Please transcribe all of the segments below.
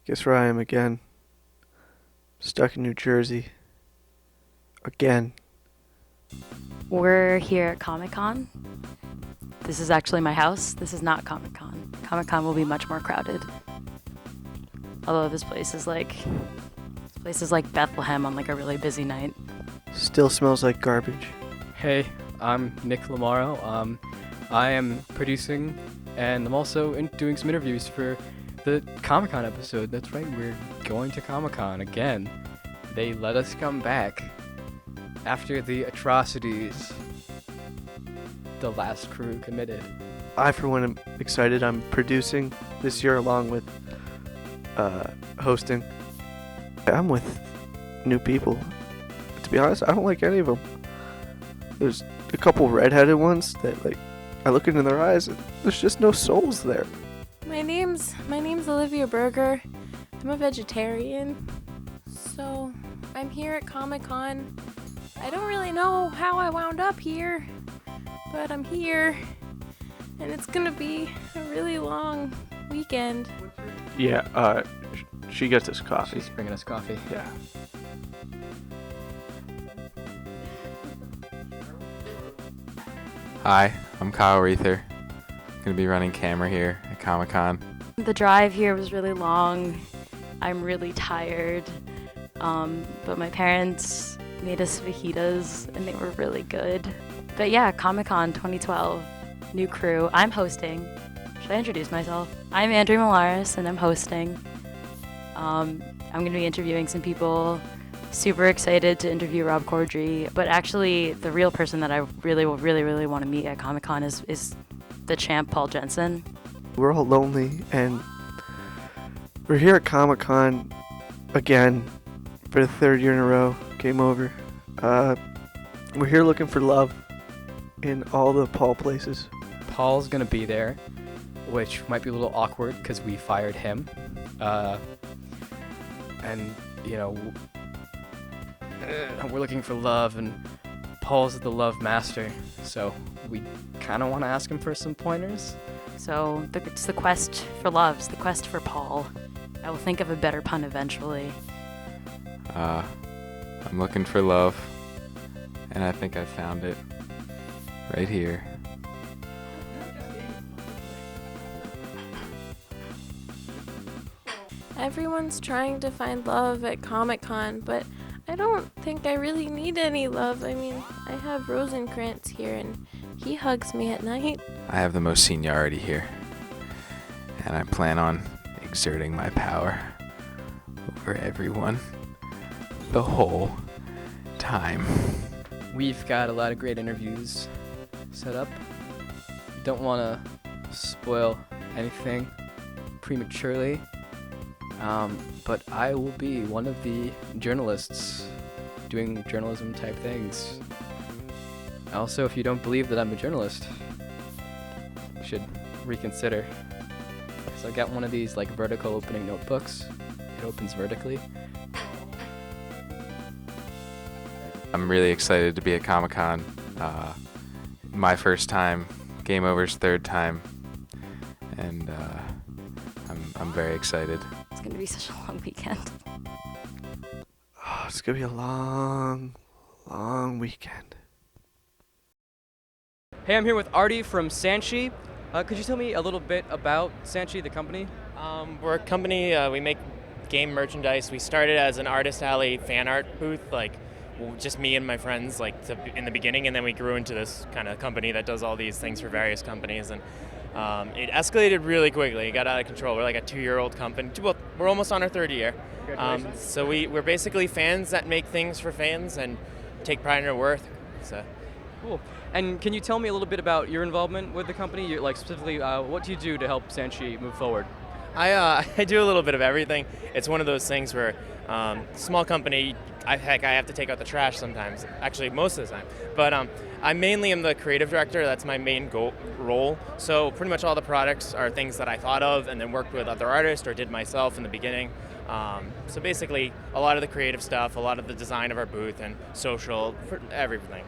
Guess where I am again. Stuck in New Jersey. Again. We're here at Comic Con. This is actually my house. This is not Comic Con. Comic Con will be much more crowded. Although this place is like Bethlehem on like a really busy night. Still smells like garbage. Hey, I'm Nick Lamaro. I am producing, and I'm also doing some interviews for the Comic Con episode. That's right, we're going to Comic Con again. They let us come back after the atrocities the last crew committed. I, for one, am excited. I'm producing this year along with hosting. I'm with new people. But to be honest, I don't like any of them. There's a couple redheaded ones that, like, I look into their eyes and there's just no souls there. My name's Olivia Berger. I'm a vegetarian. So, I'm here at Comic-Con. I don't really know how I wound up here, but I'm here. And it's gonna be a really long weekend. Yeah, she gets us coffee. She's bringing us coffee. Yeah. Hi, I'm Kyle Reether. Gonna be running camera here at Comic Con. The drive here was really long. I'm really tired. But my parents made us fajitas and they were really good. But yeah, Comic Con 2012, new crew. I'm hosting. Should I introduce myself? I'm Andrea Molaris and I'm hosting. I'm going to be interviewing some people. Super excited to interview Rob Corddry. But actually, the real person that I really want to meet at Comic Con is the champ, Paul Jensen. We're all lonely and we're here at Comic Con again for the third year in a row. Game over. We're here looking for love in all the Paul places. Paul's gonna be there, which might be a little awkward because we fired him. And, you know, we're looking for love, and Paul's the love master, so we kind of want to ask him for some pointers. So it's the quest for love. It's the quest for Paul. I will think of a better pun eventually. I'm looking for love, and I think I found it right here. Everyone's trying to find love at Comic-Con, but I don't think I really need any love. I mean, I have Rosencrantz here and he hugs me at night. I have the most seniority here, and I plan on exerting my power over everyone the whole time. We've got a lot of great interviews set up. Don't want to spoil anything prematurely, but I will be one of the journalists doing journalism type things. Also, if you don't believe that I'm a journalist, you should reconsider. So I got one of these like vertical opening notebooks. It opens vertically. I'm really excited to be at Comic Con. My first time, Game Over's third time, and I'm very excited. It's going to be such a long weekend. Oh, it's gonna be a long, long weekend. Hey, I'm here with Artie from Sanchi. Could you tell me a little bit about Sanchi, the company? We're a company, we make game merchandise. We started as an Artist Alley fan art booth, just me and my friends in the beginning, and then we grew into this kind of company that does all these things for various companies, and it escalated really quickly. It got out of control. We're like a 2-year-old company. Well, we're almost on our third year. So we're basically fans that make things for fans and take pride in our work. So. Cool. And can you tell me a little bit about your involvement with the company? Specifically, what do you do to help Sanchi move forward? I do a little bit of everything. It's one of those things where small company, I have to take out the trash sometimes. Actually, most of the time. But I mainly am the creative director. That's my main role. So pretty much all the products are things that I thought of and then worked with other artists or did myself in the beginning. So basically, a lot of the creative stuff, a lot of the design of our booth and social, for everything.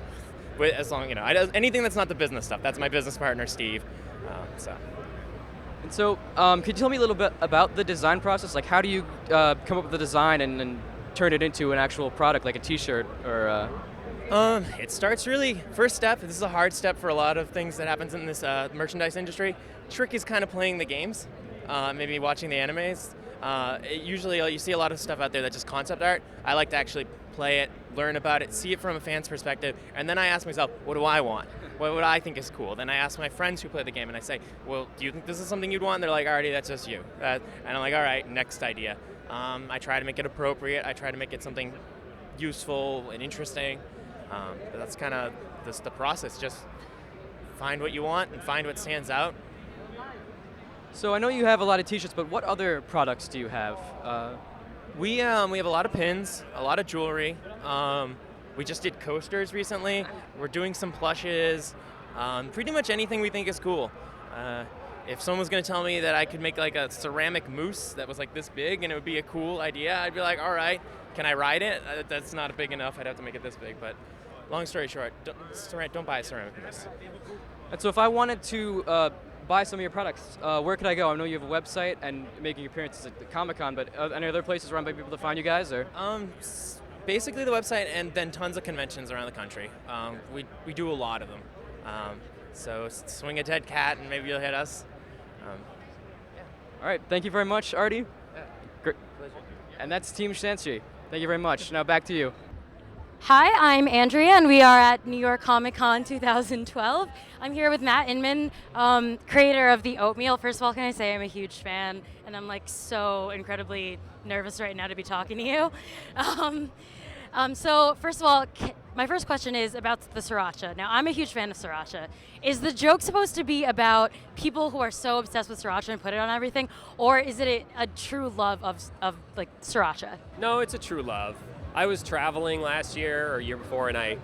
As long, anything that's not the business stuff. That's my business partner, Steve. So. And so, could you tell me a little bit about the design process? Like, how do you come up with the design and turn it into an actual product, like a T-shirt or? It starts really, first step, this is a hard step for a lot of things that happens in this merchandise industry. Trick is kind of playing the games, maybe watching the animes. Usually you see a lot of stuff out there that's just concept art. I like to actually play it, learn about it, see it from a fan's perspective, and then I ask myself, what do I want? What would I think is cool? Then I ask my friends who play the game and I say, well, do you think this is something you'd want? And they're like, alrighty, that's just you. And I'm like, all right, next idea. I try to make it appropriate. I try to make it something useful and interesting. But that's kind of the process. Just find what you want and find what stands out. So I know you have a lot of T-shirts, but what other products do you have? We have a lot of pins, a lot of jewelry. We just did coasters recently. We're doing some plushes. Pretty much anything we think is cool. If someone was going to tell me that I could make like a ceramic moose that was like this big and it would be a cool idea, I'd be like, all right, can I ride it? That's not big enough. I'd have to make it this big. But long story short, don't buy a ceramic moose. And so if I wanted to buy some of your products, where could I go? I know you have a website and making appearances at the Comic-Con, but any other places around by people to find you guys? Or Basically the website and then tons of conventions around the country. We do a lot of them. So swing a dead cat and maybe you'll hit us. All right, thank you very much, Artie. Yeah. Great. Pleasure. And that's Team Shanshi. Thank you very much. Now back to you. Hi, I'm Andrea, and we are at New York Comic Con 2012. I'm here with Matt Inman, creator of the Oatmeal. First of all, can I say I'm a huge fan, and I'm like so incredibly nervous right now to be talking to you. So first of all, my first question is about the sriracha. Now, I'm a huge fan of sriracha. Is the joke supposed to be about people who are so obsessed with sriracha and put it on everything, or is it a true love of like sriracha? No, it's a true love. I was traveling last year or year before, and I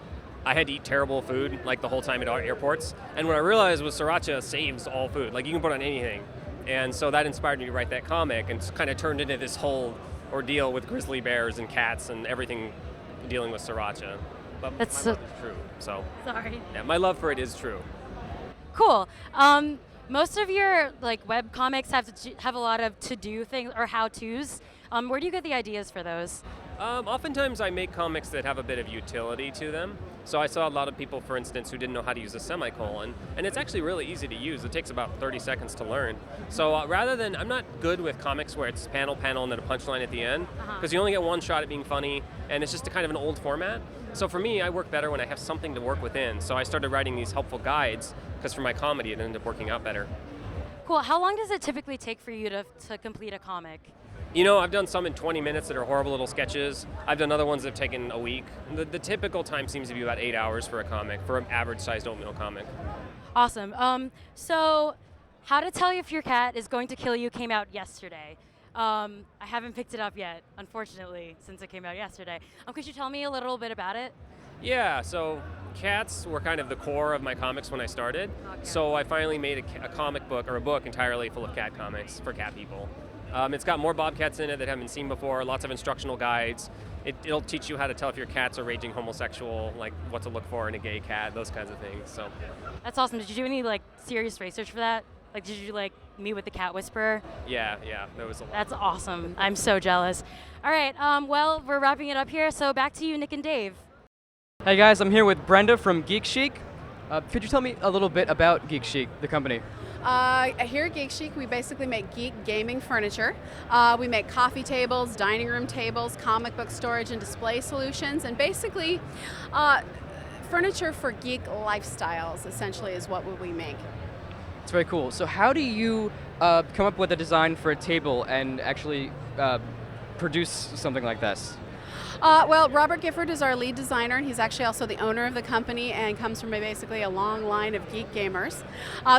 had to eat terrible food like the whole time at airports. And what I realized was sriracha saves all food. Like you can put on anything. And so that inspired me to write that comic, and it's kind of turned into this whole ordeal with grizzly bears and cats and everything dealing with sriracha. But That's my love is true. So Sorry. yeah, my love for it is true. Cool. Most of your like web comics have a lot of to-do things or how-tos. Where do you get the ideas for those? Oftentimes I make comics that have a bit of utility to them. So I saw a lot of people, for instance, who didn't know how to use a semicolon, and it's actually really easy to use. It takes about 30 seconds to learn. So rather than, I'm not good with comics where it's panel, and then a punchline at the end, because you only get one shot at being funny, and it's just a kind of an old format. So for me, I work better when I have something to work within. So I started writing these helpful guides, because for my comedy it ended up working out better. Cool. How long does it typically take for you to complete a comic? You know, I've done some in 20 minutes that are horrible little sketches. I've done other ones that have taken a week. The typical time seems to be about 8 hours for a comic, for an average-sized oatmeal comic. Awesome. So How to Tell If Your Cat Is Going to Kill You came out yesterday. I haven't picked it up yet, unfortunately, since it came out yesterday. Could you tell me a little bit about it? Yeah, so cats were kind of the core of my comics when I started. Okay. So I finally made a comic book, or a book entirely full of cat comics for cat people. It's got more bobcats in it that haven't been seen before, lots of instructional guides. It'll teach you how to tell if your cat's a raging homosexual, like what to look for in a gay cat, those kinds of things. So That's awesome. Did you do any serious research for that? Did you meet with the cat whisperer? yeah, there was a lot. That's awesome. I'm so jealous. All right, well, we're wrapping it up here, so back to you, Nick and Dave. Hey guys, I'm here with Brenda from Geek Chic. Could you tell me a little bit about Geek Chic, the company? Here at Geek Chic, we basically make geek gaming furniture. We make coffee tables, dining room tables, comic book storage and display solutions, and basically furniture for geek lifestyles, essentially, is what we make. It's very cool. So how do you come up with a design for a table and actually produce something like this? Well, Robert Gifford is our lead designer, and he's actually also the owner of the company and comes from basically a long line of geek gamers.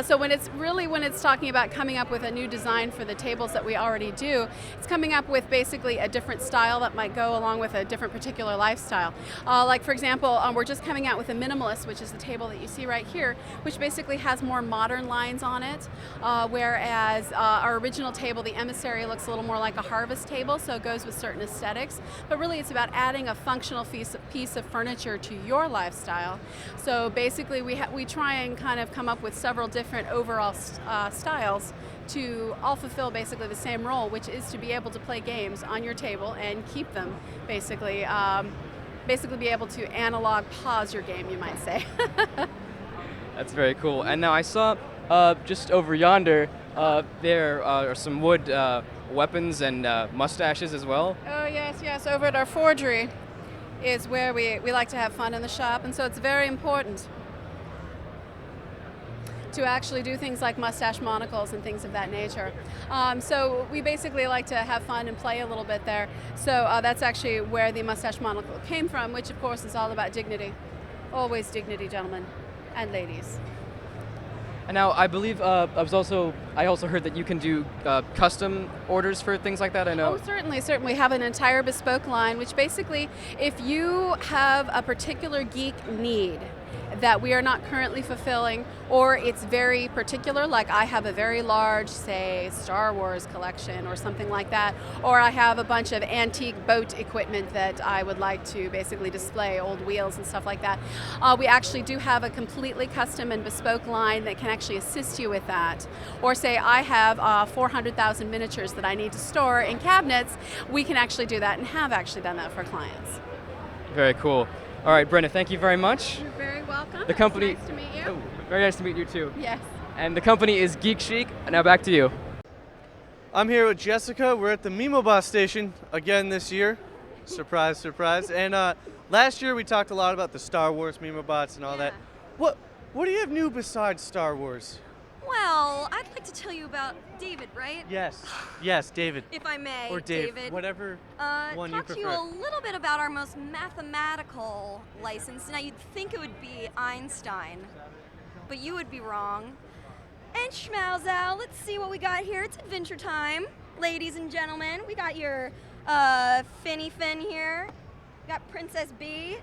So when it's talking about coming up with a new design for the tables that we already do, it's coming up with basically a different style that might go along with a different particular lifestyle. Like for example, we're just coming out with a minimalist, which is the table that you see right here, which basically has more modern lines on it, whereas our original table, the Emissary, looks a little more like a harvest table, so it goes with certain aesthetics. But really it's about adding a functional piece of furniture to your lifestyle. So basically we try and kind of come up with several different overall styles to all fulfill basically the same role, which is to be able to play games on your table and keep them basically. Basically be able to analog pause your game, you might say. That's very cool. And now I saw just over yonder, there are some wood weapons and mustaches as well. Oh yes, over at our forgery is where we like to have fun in the shop, and so it's very important to actually do things like mustache monocles and things of that nature. So we basically like to have fun and play a little bit there. So that's actually where the mustache monocle came from, which of course is all about dignity. Always dignity, gentlemen and ladies. And now I believe I also heard that you can do custom orders for things like that. I know. Oh, certainly. We have an entire bespoke line, which basically, if you have a particular geek need that we are not currently fulfilling, or it's very particular, like I have a very large, say, Star Wars collection or something like that, or I have a bunch of antique boat equipment that I would like to basically display, old wheels and stuff like that. We actually do have a completely custom and bespoke line that can actually assist you with that. Or say I have 400,000 miniatures that I need to store in cabinets, we can actually do that and have actually done that for clients. Very cool. All right, Brenda, thank you very much. You're very welcome. The company. It's nice to meet you. Oh, very nice to meet you too. Yes. And the company is Geek Chic. Now back to you. I'm here with Jessica. We're at the MemoBot station again this year. Surprise, surprise. And last year we talked a lot about the Star Wars MemoBots and all that. What do you have new besides Star Wars? Well, I'd like to tell you about David, right? Yes, David. If I may, Or Dave, David. whatever one you talk to prefer. you a little bit about our most mathematical license. Now, you'd think it would be Einstein, but you would be wrong. And schmauzow, let's see what we got here. It's Adventure Time, ladies and gentlemen. We got your Finny Fin here. We got Princess B,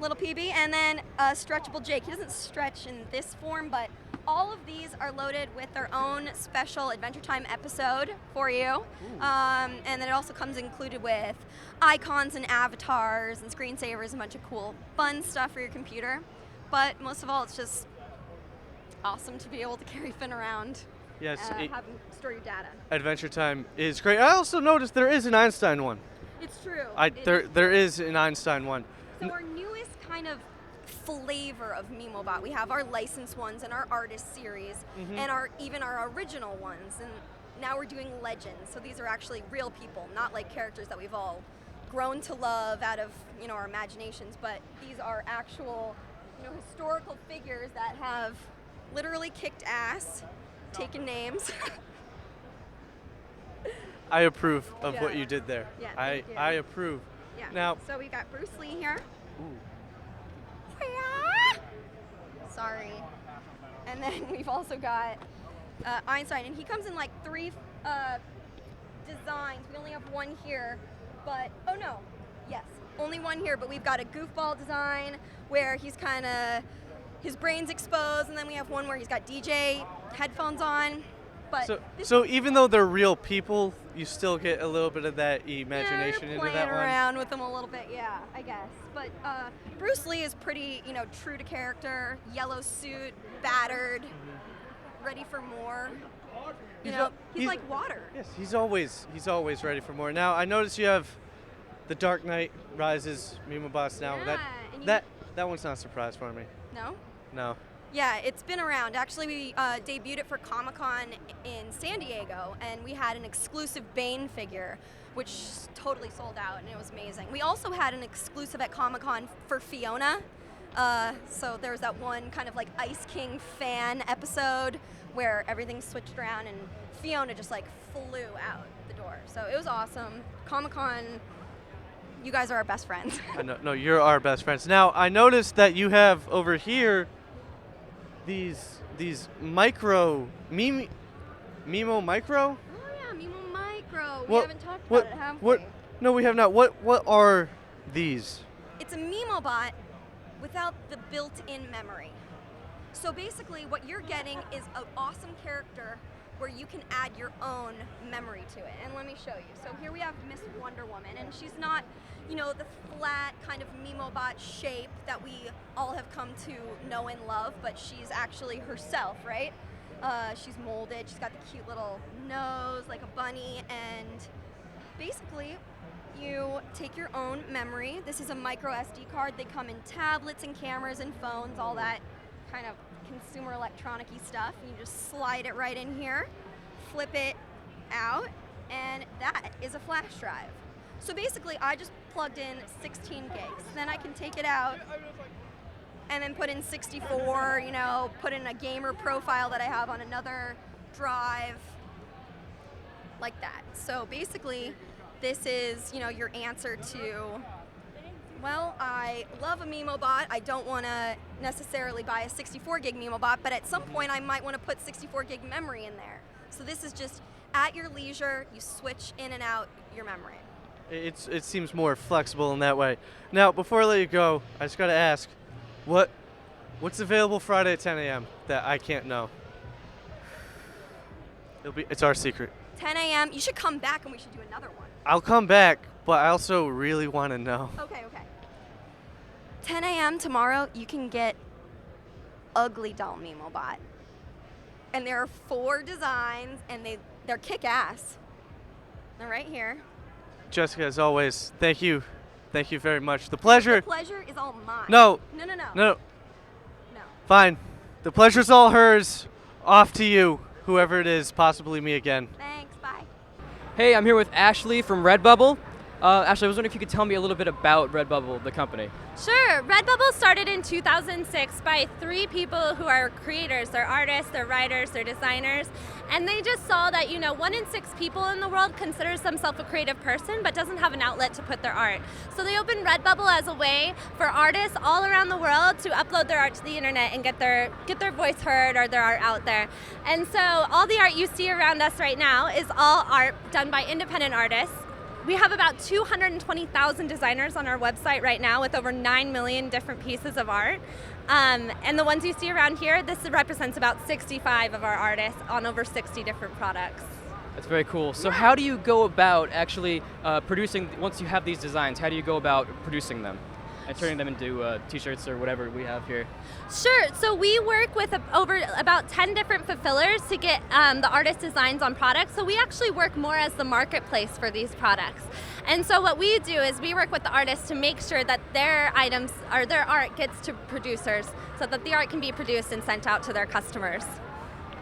Little PB, and then Stretchable Jake. He doesn't stretch in this form, but all of these are loaded with their own special Adventure Time episode for you. And then it also comes included with icons and avatars and screensavers, a bunch of cool, fun stuff for your computer. But most of all, it's just awesome to be able to carry Finn around. Yes, Have him store your data. Adventure Time is great. I also noticed there is an Einstein one. It's true. There is an Einstein one. So our newest kind of flavor of MemoBot, we have our licensed ones and our artist series, and even our original ones, and now we're doing legends. So these are actually real people, not like characters that we've all grown to love out of our imaginations, but these are actual historical figures that have literally kicked ass, taken names. I approve of what you did there. Yeah, thank you. I approve. Yeah. Now, so we got Bruce Lee here. Sorry. And then we've also got Einstein, and he comes in like 3 designs. We only have one here, but only one here. But we've got a goofball design where he's kind of his brain's exposed, and then we have one where he's got DJ headphones on. But so even though they're real people, you still get a little bit of that imagination into that one. Playing around with them a little bit, yeah, I guess. But Bruce Lee is pretty, true to character. Yellow suit, battered, ready for more. He's like water. Yes, he's always ready for more. Now I notice you have the Dark Knight Rises MemoBots now. Yeah, that one's not a surprise for me. No? No. Yeah, it's been around. Actually, we debuted it for Comic-Con in San Diego, and we had an exclusive Bane figure, which totally sold out, and it was amazing. We also had an exclusive at Comic-Con for Fiona. So there was that one kind of like Ice King fan episode where everything switched around, and Fiona just like flew out the door. So it was awesome. Comic-Con, you guys are our best friends. No, you're our best friends. Now I noticed that you have over here these micro Memo Micro? Oh yeah, Memo Micro. We What- haven't talked about it, have we? No, we have not. What are these? It's a MemoBot without the built-in memory. So basically what you're getting is an awesome character where you can add your own memory to it. And let me show you. So here we have Miss Wonder Woman, and she's not, you know, the flat kind of MemoBot shape that we all have come to know and love, but she's actually herself, right? She's molded, she's got the cute little nose like a bunny, and basically you take your own memory. This is a micro SD card. They come in tablets and cameras and phones, all that kind of consumer electronic-y stuff. And you just slide it right in here, flip it out, and that is a flash drive. So basically I just plugged in 16 gigs. Then I can take it out and then put in 64, you know, put in a gamer profile that I have on another drive, like that. So basically, this is, you know, your answer to, well, I love a MemoBot. I don't want to necessarily buy a 64 gig MemoBot, but at some point I might want to put 64 gig memory in there. So this is just at your leisure, you switch in and out your memory. It seems more flexible in that way. Now, before I let you go, I just got to ask, what's available Friday at 10 a.m. that I can't know? It's our secret. 10 a.m. You should come back and we should do another one. I'll come back, but I also really want to know. Okay. 10 a.m. tomorrow, you can get Ugly Doll MemoBot. And there are 4 designs, and they're kick-ass. They're right here. Jessica, as always, thank you. Thank you very much. The pleasure. The pleasure is all mine. No. No. Fine. The pleasure's all hers. Off to you, whoever it is, possibly me again. Thanks, bye. Hey, I'm here with Ashley from Redbubble. Ashley, I was wondering if you could tell me a little bit about Redbubble, the company. Sure. Redbubble started in 2006 by 3 people who are creators. They're artists, they're writers, they're designers. And they just saw that, 1 in 6 people in the world considers themselves a creative person but doesn't have an outlet to put their art. So they opened Redbubble as a way for artists all around the world to upload their art to the internet and get their voice heard or their art out there. And so all the art you see around us right now is all art done by independent artists. We have about 220,000 designers on our website right now with over 9 million different pieces of art. And the ones you see around here, this represents about 65 of our artists on over 60 different products. That's very cool. So how do you go about actually producing, once you have these designs, how do you go about producing them and turning them into t-shirts or whatever we have here? Sure. So we work with over about 10 different fulfillers to get the artist designs on products. So we actually work more as the marketplace for these products. And so what we do is we work with the artists to make sure that their items or their art gets to producers so that the art can be produced and sent out to their customers.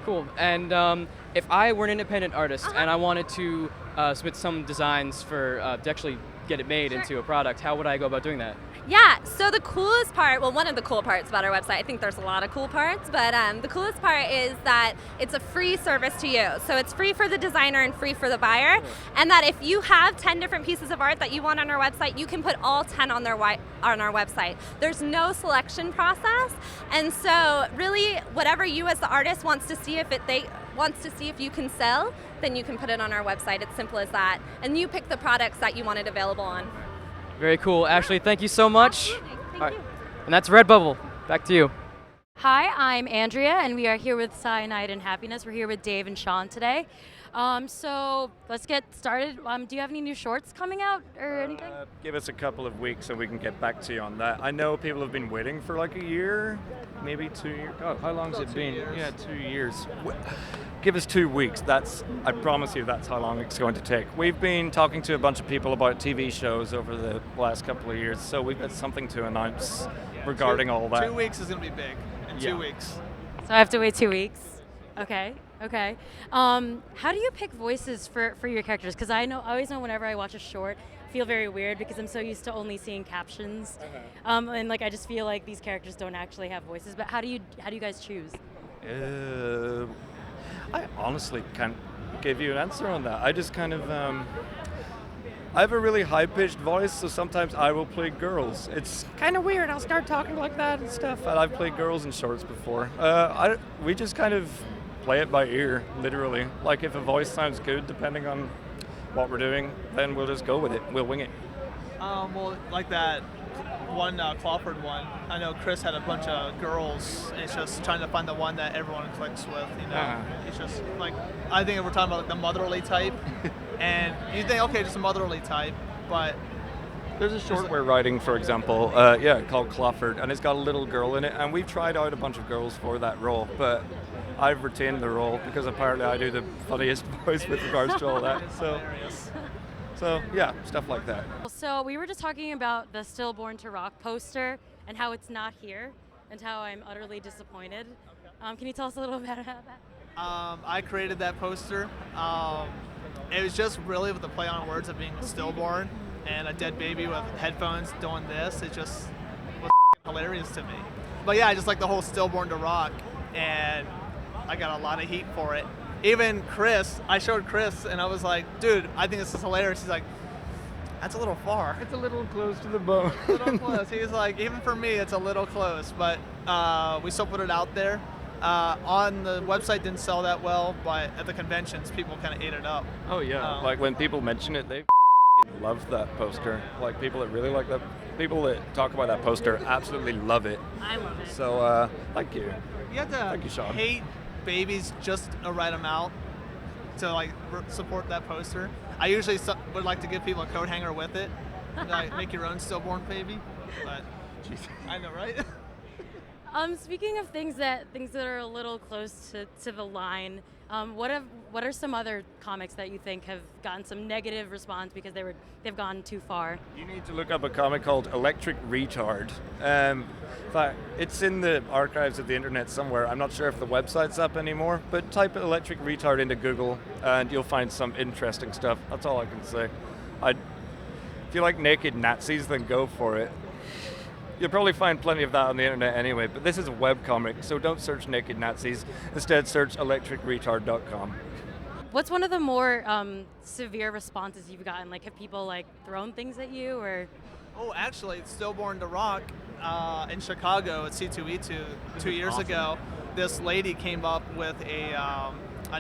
Cool. And if I were an independent artist and I wanted to submit some designs for to actually get it made into a product, how would I go about doing that? Yeah, so the coolest part, well, one of the cool parts about our website, I think there's a lot of cool parts, but the coolest part is that it's a free service to you. So it's free for the designer and free for the buyer. Cool. And that if you have 10 different pieces of art that you want on our website, you can put all 10 on our website. There's no selection process. And so really, whatever you as the artist wants to see if you can sell, then you can put it on our website. It's simple as that. And you pick the products that you want it available on. Very cool. Ashley, thank you so much. Absolutely. Thank you. And that's Redbubble. Back to you. Hi, I'm Andrea, and we are here with Cyanide and Happiness. We're here with Dave and Sean today. So let's get started. Do you have any new shorts coming out or anything? Give us a couple of weeks and we can get back to you on that. I know people have been waiting for like a year, maybe 2 years. Oh, how long has it been? Yeah, 2 years. Give us 2 weeks. I promise you that's how long it's going to take. We've been talking to a bunch of people about TV shows over the last couple of years, so we've got something to announce regarding all that. 2 weeks is going to be big in 2 weeks. So I have to wait 2 weeks? Okay. How do you pick voices for your characters? Because I always know whenever I watch a short, I feel very weird because I'm so used to only seeing captions, and I just feel like these characters don't actually have voices. But how do you guys choose? I honestly can't give you an answer on that. I just kind of I have a really high-pitched voice, so sometimes I will play girls. It's kind of weird. I'll start talking like that and stuff. And I've played girls in shorts before. We just kind of play it by ear, literally. Like if a voice sounds good, depending on what we're doing, then we'll just go with it. We'll wing it. Well, like that one Clawford one. I know Chris had a bunch of girls, and it's just trying to find the one that everyone clicks with. You know, it's just like I think we're talking about like the motherly type, and you think okay, just a motherly type, but There's a short we're writing, for example, called Clawford, and it's got a little girl in it, and we've tried out a bunch of girls for that role, but I've retained the role because apparently I do the funniest voice with regards to all that. So yeah, stuff like that. So we were just talking about the Stillborn to Rock poster and how it's not here and how I'm utterly disappointed. Can you tell us a little bit about that? I created that poster. It was just really with the play on words of being stillborn and a dead baby with headphones doing this. It just was hilarious to me. But yeah, I just like the whole Stillborn to Rock, and I got a lot of heat for it. Even Chris, I showed Chris, and I was like, dude, I think this is hilarious. He's like, that's a little far. It's a little close to the bone. A little close. He's like, even for me, it's a little close. But we still put it out there. On the website, didn't sell that well, but at the conventions, people kind of ate it up. Oh yeah, like when people mention it, they love that poster. Like people that really like that, people that talk about that poster absolutely love it. I love it. So thank you. You have to Thank you, Sean. hate babies just a right amount to like support that poster. I usually would like to give people a coat hanger with it, like make your own stillborn baby. But I know, right? Speaking of things that are a little close to the line, what are some other comics that you think have gotten some negative response because they've gone too far? You need to look up a comic called Electric Retard. In fact, it's in the archives of the internet somewhere. I'm not sure if the website's up anymore, but type Electric Retard into Google and you'll find some interesting stuff. That's all I can say. If you like naked Nazis, then go for it. You'll probably find plenty of that on the internet anyway, but this is a webcomic, so don't search naked Nazis. Instead, search electricretard.com. What's one of the more severe responses you've gotten? Like, have people like thrown things at you, or? Oh, actually, it's Stillborn to Rock in Chicago at C2E2 2 years ago. This lady came up with a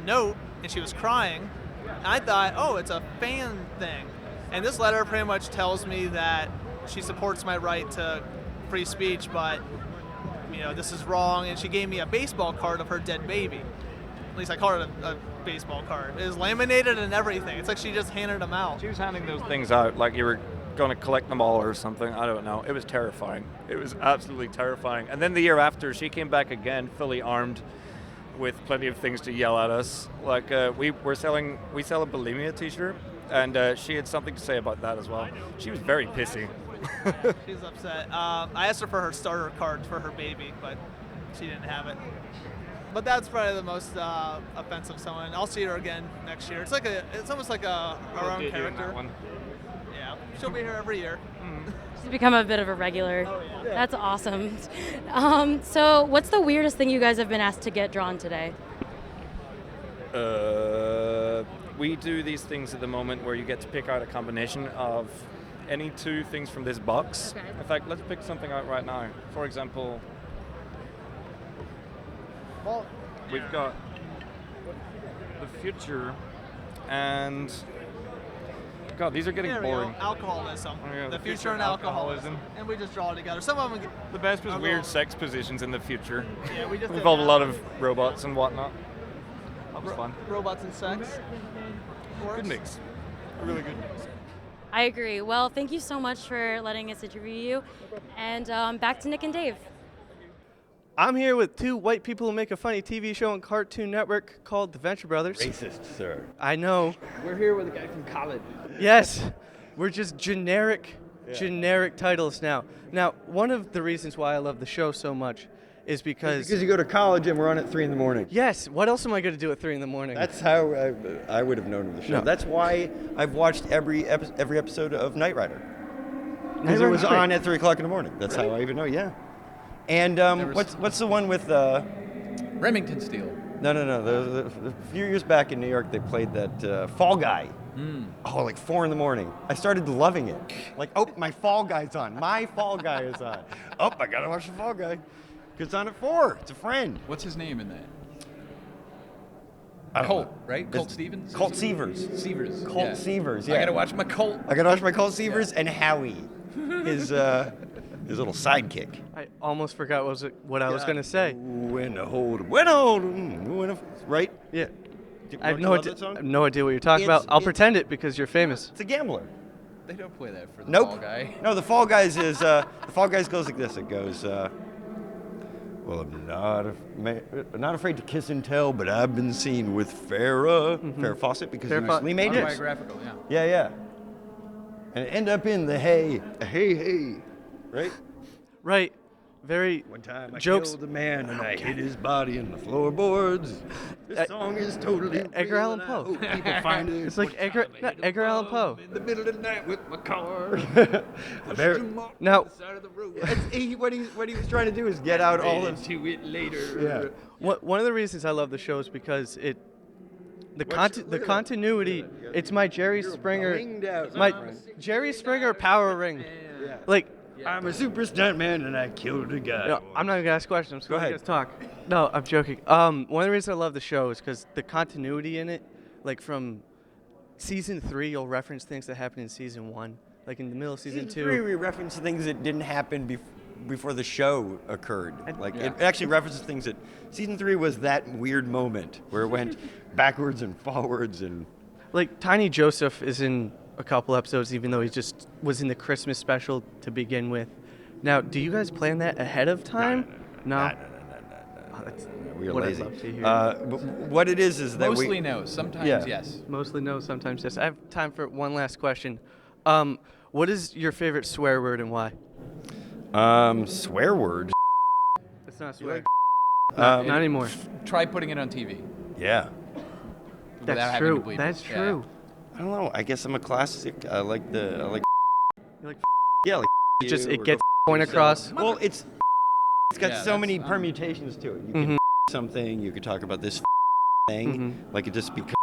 note, and she was crying. And I thought, oh, it's a fan thing. And this letter pretty much tells me that she supports my right to free speech, but you know, this is wrong. And she gave me a baseball card of her dead baby. At least I called it a baseball card. It was laminated and everything. It's like she just handed them out. She was handing those things out like you were going to collect them all or something. I don't know. It was terrifying. It was absolutely terrifying. And then the year after, she came back again, fully armed, with plenty of things to yell at us. Like we sell a bulimia T-shirt, and she had something to say about that as well. She was very pissy. She's upset. I asked her for her starter card for her baby, but she didn't have it. But that's probably the most offensive someone. I'll see her again next year. It's almost like our own character. Yeah, she'll be here every year. She's become a bit of a regular. Oh, yeah. That's awesome. So what's the weirdest thing you guys have been asked to get drawn today? We do these things at the moment where you get to pick out a combination of any two things from this box. Okay. In fact, let's pick something out right now. For example, we've got the future and God, these are getting There we go. boring. Alcoholism. Oh, yeah, the future and alcoholism. And we just draw it together. Some of them. The best was weird sex positions in the future. Yeah, we just involved a lot of robots and whatnot. That was fun. Robots and sex. Good mix. A really good mix. I agree. Well, thank you so much for letting us interview you. And back to Nick and Dave. I'm here with two white people who make a funny TV show on Cartoon Network called The Venture Brothers. Racist, sir. I know. We're here with a guy from college. Yes, we're just generic titles now. Now, one of the reasons why I love the show so much is because you go to college and we're on at 3 in the morning. Yes. What else am I going to do at 3 in the morning? That's how I would have known of the show. No. That's why I've watched every episode of Knight Rider. Because it was on at 3 o'clock in the morning. That's how I even know. Yeah. And what's the one with Remington Steele? No. A few years back in New York, they played that Fall Guy. Oh, like 4 in the morning. I started loving it. Like, oh, my Fall Guy's on. My Fall Guy is on. Oh, I gotta watch the Fall Guy. It's on at 4. It's a friend. What's his name in that? I don't Colt, know. right? Colt Stevens? Colt Seavers. Severs, Yeah. I gotta watch my Colt. I gotta watch my Colt Seavers and Howie. His his little sidekick. I almost forgot what I was going to say. When to hold 'em, right? Yeah. I have Don't you love that song? no idea what you're talking about. I'll pretend it because you're famous. It's a gambler. They don't play that for the Nope. Fall Guy. No, the Fall Guys is the Fall Guys goes like this. It goes, well, I'm not afraid to kiss and tell, but I've been seen with Farrah Fawcett because he recently made this. Autobiographical, yeah. Yeah, yeah. And it end up in the hey, right? Right. Very One time I jokes. killed a man and I hit his body in the floorboards. This song is totally Edgar real Allan and I Poe. hope people find it. It's like Edgar Allan Poe. In the middle of the night with my car. Now, What he was trying to do is get out all of to it later. Yeah. one of the reasons I love the show is because the Look at continuity. It's my Jerry Springer, blinged out, my friend. Jerry Springer power ring. Like, I'm a super stunt man and I killed a guy. no, I'm not gonna ask questions. I'm just Go gonna ahead. talk. No, I'm joking. One of the reasons I love the show is because the continuity in it, like from season 3, you'll reference things that happened in season 1. Like in the middle of season 2. 3, we reference things that didn't happen before the show occurred. Like it actually references things that season 3 was that weird moment where it went backwards and forwards and. Like Tiny Joseph is in a couple episodes, even though he just was in the Christmas special to begin with. Now, do you guys plan that ahead of time? No. Oh, that's We are what lazy. I'd love to hear. But what it is that Mostly no. Sometimes yes. Mostly no, sometimes yes. I have time for one last question. What is your favorite swear word and why? Swear word. It's not a swear. Um, Not anymore. Try putting it on TV. Yeah. without That's having to true. bleep it. That's Yeah. true. I don't know. I guess I'm a classic. I like. You like Yeah, like. it just you it or gets go point yourself. across. Well, it's got Yeah, so many that's, permutations to it. You Mhm. can something. You could talk about this thing. Like it just becomes.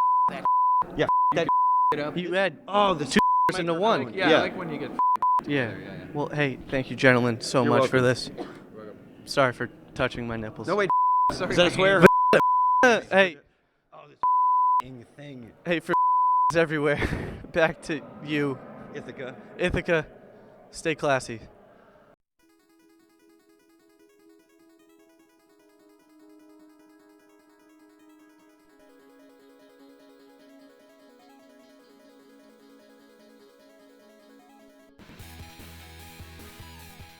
Yeah. That. It up. You add Oh, the two into one. Yeah, Yeah. I like when you get Yeah. there, yeah. Well, hey, thank you, gentlemen, so You're much for welcome. this. Sorry for touching my nipples. No wait. Sorry, Is that a swear? Hey, Oh, this thing. hey, for everywhere. Back to you, Ithaca. Ithaca. Stay classy.